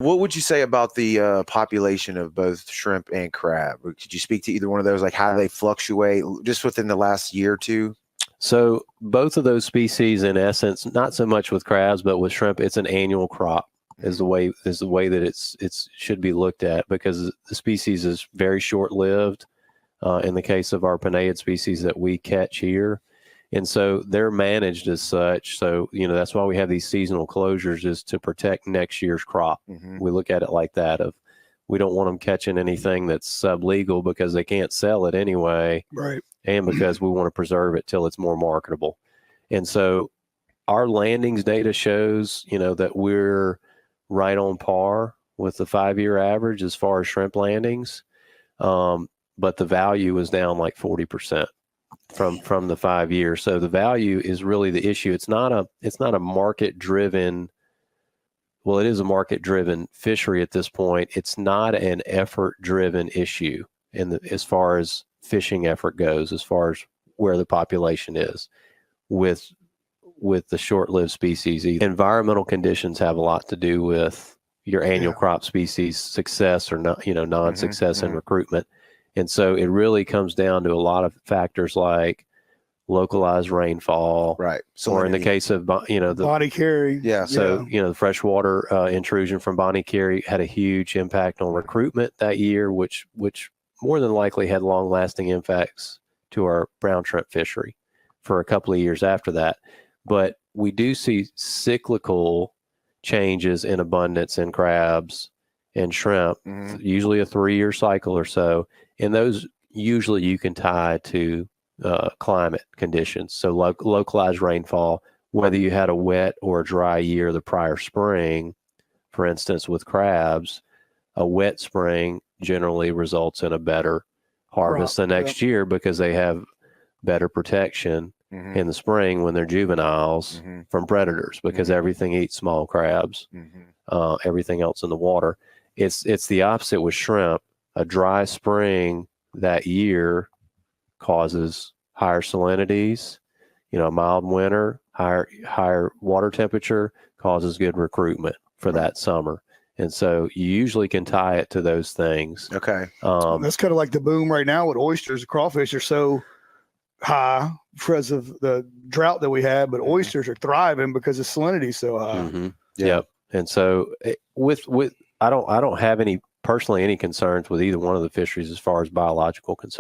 What would you say about the population of both shrimp and crab? Could you speak to either one of those, like how they fluctuate just within the last year or two? So both of those species, in essence, not so much with crabs, but with shrimp, it's an annual crop. Is the way that it's should be looked at, because the species is very short lived. In the case of our Penaeid species that we catch here, and so they're managed as such. So that's why we have these seasonal closures, is to protect next year's crop. We look at it like that. Of we don't want them catching anything that's sublegal because they can't sell it anyway, right? And because we want to preserve it till it's more marketable. And so our landings data shows that we're right on par with the 5-year average as far as shrimp landings. But the value is down like 40% from the 5 years. So the value is really the issue. It's not a market driven. Well, it is a market driven fishery at this point. It's not an effort driven issue as far as fishing effort goes, as far as where the population is with the short-lived species. Environmental conditions have a lot to do with your annual crop species success or not, non-success in recruitment. And so it really comes down to a lot of factors like localized rainfall, right? Or in the case of the Bonnie Carey, So the freshwater intrusion from Bonnie Carey had a huge impact on recruitment that year, which more than likely had long-lasting impacts to our brown shrimp fishery for a couple of years after that. But we do see cyclical changes in abundance in crabs and shrimp, usually a 3-year cycle or so. And those usually you can tie to climate conditions. So localized rainfall, whether you had a wet or a dry year the prior spring, for instance, with crabs, a wet spring generally results in a better harvest the next year because they have better protection in the spring when they're juveniles from predators, because everything eats small crabs, everything else in the water. It's the opposite with shrimp. A dry spring that year causes higher salinities. A mild winter, higher water temperature causes good recruitment for that summer. And so you usually can tie it to those things. Okay. That's kind of like the boom right now with oysters. Crawfish are so high because of the drought that we had, but oysters are thriving because the salinity is so high. Yep. And so with I don't have any concerns with either one of the fisheries as far as biological concerns.